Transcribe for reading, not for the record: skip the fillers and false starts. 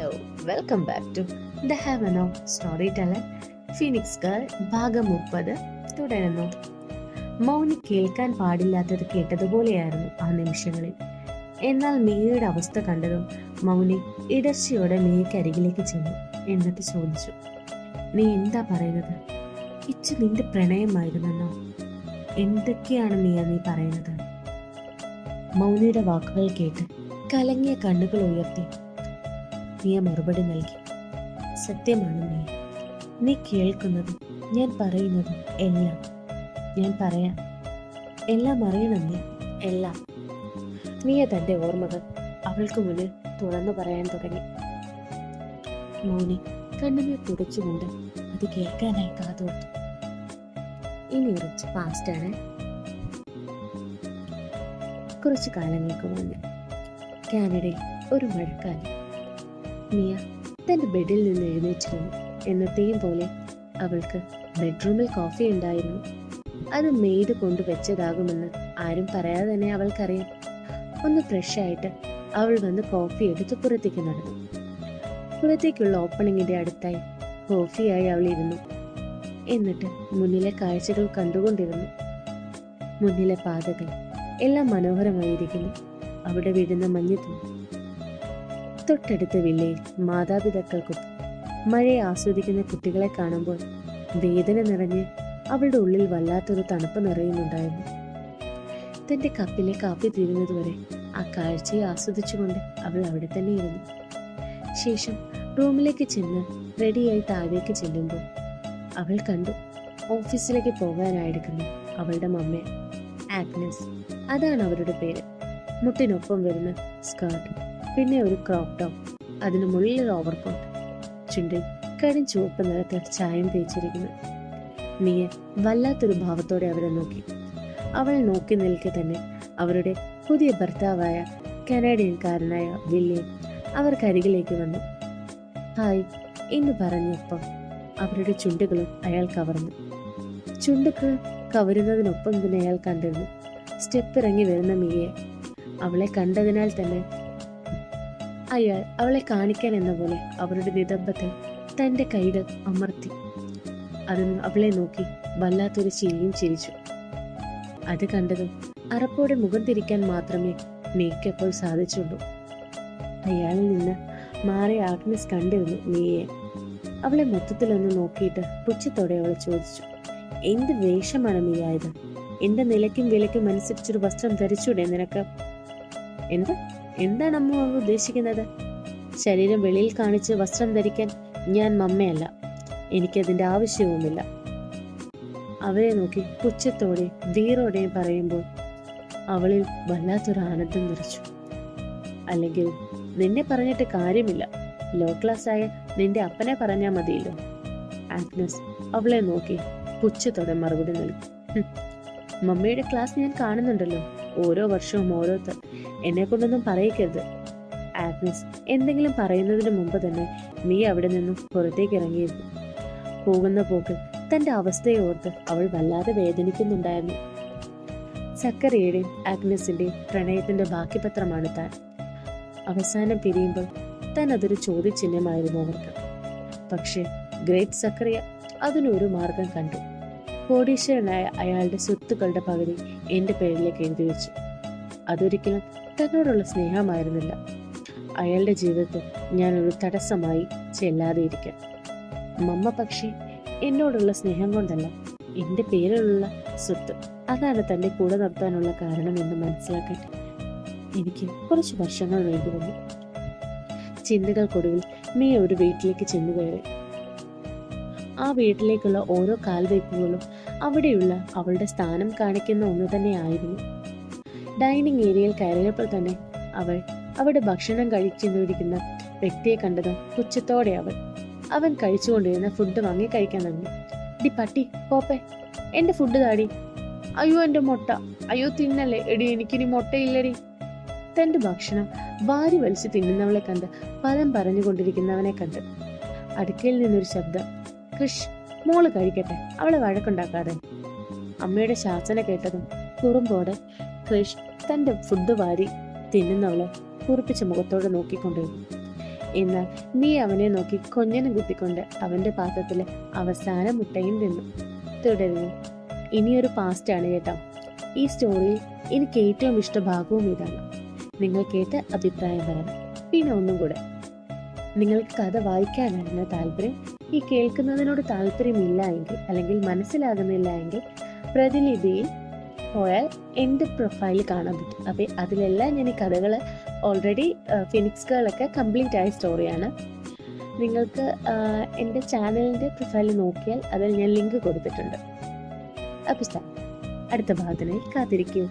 Hello, welcome back to the heaven of story teller. Phoenix girl ഭാഗം 30 തുടരുന്നു. മൗനി കേൾക്കാൻ പാടില്ലാത്തത് കേട്ടതുപോലെയായിരുന്നു ആ നിമിഷങ്ങളിൽ. എന്നാൽ മിയയുടെ അവസ്ഥ കണ്ടതും മൗനി ഇടർച്ചയോടെ മിയയ്ക്കരികിലേക്ക് ചെന്നു. എന്നിട്ട് ചോദിച്ചു, നീ എന്താ പറയുന്നത്? കിച്ചു നിന്റെ പ്രണയമായിരുന്നെന്നോ? എന്തൊക്കെയാണ് മിയ നീ പറയുന്നത്? മൗനിയുടെ വാക്കുകൾ കേട്ട് കലങ്ങിയ കണ്ണുകൾ ഉയർത്തി മിയ മറുപടി നൽകി. സത്യമാണ് മിയ, നീ കേൾക്കുന്നതും ഞാൻ പറയുന്നതും എല്ലാം. ഞാൻ പറയാം, എല്ലാം അറിയണം നീ, എല്ലാം. മിയ തന്റെ ഓർമ്മകൾ അവൾക്ക് മുന്നിൽ തുറന്നു പറയാൻ തുടങ്ങി. മൗനി കണ്ണുനീർ തുടച്ചുകൊണ്ട് അത് കേൾക്കാനായി കാതോർത്തു. ഇനി കുറച്ച് പാസ്റ്റാണ്. കുറച്ചു കാലങ്ങൾക്ക് മുന്നേ കാനഡയിൽ ഒരു മഴക്കാലം. മിയ തന്റെ ബെഡിൽ നിന്ന് എഴുന്നേറ്റിരുന്നു. എന്നത്തെയും പോലെ അവൾക്ക് ബെഡ്റൂമിൽ കോഫി ഉണ്ടായിരുന്നു. അത് മെയ്ഡ് കൊണ്ടുവച്ചതാകുമെന്ന് ആരും പറയാതെ തന്നെ അവൾക്കറിയാം. ഒന്ന് ഫ്രഷ് ആയിട്ട് അവൾ വന്ന് കോഫി എടുത്ത് പുറത്തേക്ക് നടന്നു. പുറത്തേക്കുള്ള ഓപ്പണിങ്ങിന്റെ അടുത്തായി കോഫിയായി അവൾ ഇരുന്നു. എന്നിട്ട് മുന്നിലെ കാഴ്ചകൾ കണ്ടുകൊണ്ടിരുന്നു. മുന്നിലെ പാതകൾ എല്ലാം മനോഹരമായിരിക്കുന്നു. അവിടെ വീഴുന്ന മഞ്ഞുതുള്ളി, തൊട്ടടുത്ത വില്ലയിൽ മാതാപിതാക്കൾക്കൊപ്പം മഴയെ ആസ്വദിക്കുന്ന കുട്ടികളെ കാണുമ്പോൾ വേദന നിറഞ്ഞ് അവളുടെ ഉള്ളിൽ വല്ലാത്തൊരു തണുപ്പ് നിറയുന്നുണ്ടായിരുന്നു. തന്റെ കപ്പിലെ കാപ്പി തീരുന്നതുവരെ ആ കാഴ്ചയെ ആസ്വദിച്ചുകൊണ്ട് അവൾ അവിടെ തന്നെ ഇരുന്നു. ശേഷം റൂമിലേക്ക് ചെന്ന് റെഡിയായി താഴേക്ക് ചെല്ലുമ്പോൾ അവൾ കണ്ടു ഓഫീസിലേക്ക് പോകാനായിരിക്കുന്നു അവളുടെ മമ്മയെ. ആഗ്നസ്, അതാണ് അവരുടെ പേര്. മുട്ടിനൊപ്പം വരുന്ന സ്കേർട്ട്, പിന്നെ ഒരു ക്രോപ്പ് ടോപ്പ്, അതിന് മുകളിൽ ഓവർകോട്ട്, ചുണ്ടിൽ കരിം ചുവപ്പ് നിറത്തിൽ ചായം തേച്ചിരിക്കുന്നു. മിയ വല്ലാത്തൊരു ഭാവത്തോടെ അവരെ നോക്കി. അവൾ നോക്കി നിൽക്കെ തന്നെ അവരുടെ പുതിയ ഭർത്താവായ കനേഡിയൻകാരനായ വില്യം അവർക്കരികിലേക്ക് വന്നു. ഹായ് എന്ന് പറഞ്ഞൊപ്പം അവരുടെ ചുണ്ടുകളും അയാൾ കവർന്നു. ചുണ്ടുകൾ കവരുന്നതിനൊപ്പം തന്നെ അയാൾ കണ്ടിരുന്നു സ്റ്റെപ്പ് ഇറങ്ങി വരുന്ന മിയയെ. അവളെ കണ്ടതിനാൽ തന്നെ അയാൾ അവളെ കാണിക്കാൻ എന്ന പോലെ അവരുടെ നിതംബത്തിൽ തന്റെ കൈകൾ അമർത്തി. അതൊന്ന് അവളെ നോക്കി വല്ലാത്തൊരു ചിരിയും ചിരിച്ചു. അത് കണ്ടതും അറപ്പോടെ മുഖം തിരിക്കാൻ മാത്രമേ മിയയ്ക്കപ്പോൾ സാധിച്ചുള്ളൂ. അയാളിൽ നിന്ന് മാറിയ ആഗ്നസ് കണ്ടിരുന്നു മിയയെ. അവളെ മൊത്തത്തിലൊന്ന് നോക്കിയിട്ട് പുച്ഛത്തോടെ അവൾ ചോദിച്ചു, എന്ത് വേഷമാണ് മിയായത്? എന്റെ നിലയ്ക്കും വിലയ്ക്കും അനുസരിച്ചൊരു വസ്ത്രം ധരിച്ചൂടെ നിനക്ക്? എന്താണ് അമ്മ ഉദ്ദേശിക്കുന്നത്? ശരീരം വെളിയിൽ കാണിച്ച് വസ്ത്രം ധരിക്കാൻ ഞാൻ മമ്മയല്ല, എനിക്കതിന്റെ ആവശ്യവുമില്ല. അവരെ നോക്കി പുച്ഛത്തോടെ വീറോടെയും പറയുമ്പോൾ അവളിൽ വല്ലാത്തൊരു ആനന്ദം നിറച്ചു. അല്ലെങ്കിൽ നിന്നെ പറഞ്ഞിട്ട് കാര്യമില്ല, ലോ ക്ലാസ് ആയ നിന്റെ അപ്പനെ പറഞ്ഞാൽ മതിയല്ലോ. ആഗ്നസ് അവളെ നോക്കി പുച്ഛത്തോടെ മറുപടി നൽകി. മമ്മയുടെ ക്ലാസ് ഞാൻ കാണുന്നുണ്ടല്ലോ, ഓരോ വർഷവും ഓരോരുത്തർ. എന്നെ കൊണ്ടൊന്നും പറയിക്കരുത്. ആഗ്നസ് എന്തെങ്കിലും പറയുന്നതിന് മുമ്പ് തന്നെ മിയ അവിടെ നിന്നും പുറത്തേക്ക് ഇറങ്ങിയിരുന്നു. പോകുന്ന പോക്കിൽ തന്റെ അവസ്ഥയെ ഓർത്ത് അവൾ വല്ലാതെ വേദനിക്കുന്നുണ്ടായിരുന്നു. സക്കറിയുടെയും ആഗ്നസിന്റെയും പ്രണയത്തിന്റെ ബാക്കി പത്രമാണ് താൻ. അവസാനം പിരിയുമ്പോൾ താൻ അതൊരു ചോദ്യചിഹ്നമായിരുന്നു അവർക്ക്. പക്ഷെ ഗ്രേറ്റ് സക്കറിയ അതിനൊരു മാർഗം കണ്ടു. കോടീശ്വരനായ അയാളുടെ സ്വത്തുക്കളുടെ പകുതി എന്റെ പേരിലേക്ക് എഴുതി വെച്ചു. അതൊരിക്കലും തന്നോടുള്ള സ്നേഹമായിരുന്നില്ല. അയാളുടെ ജീവിതത്തിൽ ഞാനൊരു തടസ്സമായി ചെല്ലാതെ ഇരിക്കാൻ. മമ്മ പക്ഷേ എന്നോടുള്ള സ്നേഹം കൊണ്ടല്ല, എന്റെ പേരിലുള്ള സ്വത്ത്, അതാണ് തന്റെ കൂടെ നിർത്താനുള്ള കാരണം എന്ന് മനസ്സിലാക്കട്ടെ. എനിക്ക് കുറച്ച് വർഷങ്ങൾ വേണ്ടി വന്നു. ചിന്തകൾക്കൊടുവിൽ മിയ ഒരു വീട്ടിലേക്ക് ചെന്നു കയറി. ആ വീട്ടിലേക്കുള്ള ഓരോ കാൽവയ്പ്പുകളും അവിടെയുള്ള അവളുടെ സ്ഥാനം കാണിക്കുന്ന ഒന്ന് തന്നെയായിരുന്നു. ഡൈനിങ് ഏരിയയിൽ കയറിയപ്പോൾ തന്നെ അവൾ അവിടെ ഭക്ഷണം കഴിച്ചിരിക്കുന്ന വ്യക്തിയെ കണ്ടതും പുച്ഛത്തോടെ അവൻ കഴിച്ചുകൊണ്ടിരുന്ന ഫുഡ് വാങ്ങി കഴിക്കാൻ തുടങ്ങി. ഡി പട്ടി പോപ്പേ, എന്റെ ഫുഡ് താടി. അയ്യോ എന്റെ മുട്ട, അയ്യോ തിന്നല്ലേ എടി, എനിക്കിനി മുട്ടയില്ലടി. തന്റെ ഭക്ഷണം വാരി വലിച്ചു തിന്നുന്നവളെ കണ്ട് പദം പറഞ്ഞുകൊണ്ടിരിക്കുന്നവനെ കണ്ട് അടുക്കയിൽ നിന്നൊരു ശബ്ദം, കൃഷ് മോള് കഴിക്കട്ടെ, അവളെ വഴക്കുണ്ടാക്കാതെ. അമ്മയുടെ ശാസന കേട്ടതും കുറുമ്പോടെ കൃഷ് തന്റെ ഫുഡ് വാരി തിന്നുന്നവളെ കുറിപ്പിച്ച മുഖത്തോടെ നോക്കിക്കൊണ്ടിരുന്നു. എന്നാൽ നീ അവനെ നോക്കി കൊഞ്ഞനം കുത്തിക്കൊണ്ട് അവന്റെ പാത്രത്തിലെ അവസാന മുട്ടയും തിന്നു. തുടരുന്നു. ഇനിയൊരു പാസ്റ്റാണ് കേട്ടോ. ഈ സ്റ്റോറിയിൽ എനിക്ക് ഏറ്റവും ഇഷ്ടഭാഗവും ഇതാണ്. നിങ്ങൾ കേട്ട് അഭിപ്രായം പറയണം. പിന്നെ ഒന്നും കൂടെ, നിങ്ങൾക്ക് കഥ വായിക്കാനാണ് താല്പര്യം, ഈ കേൾക്കുന്നതിനോട് താല്പര്യമില്ല എങ്കിൽ അല്ലെങ്കിൽ മനസ്സിലാകുന്നില്ല എങ്കിൽ പ്രതിലിപിയിൽ പോയാൽ എൻ്റെ പ്രൊഫൈൽ കാണാൻ പറ്റും. അപ്പം അതിലെല്ലാം ഞാൻ ഈ കഥകൾ ഓൾറെഡി ഫിനിക്സ് ഗേളൊക്കെ കംപ്ലീറ്റ് ആയ സ്റ്റോറിയാണ്. നിങ്ങൾക്ക് എൻ്റെ ചാനലിൻ്റെ പ്രൊഫൈൽ നോക്കിയാൽ അതിൽ ഞാൻ ലിങ്ക് കൊടുത്തിട്ടുണ്ട്. അപ്പം അടുത്ത ഭാഗത്തിനായി കാത്തിരിക്കൂ.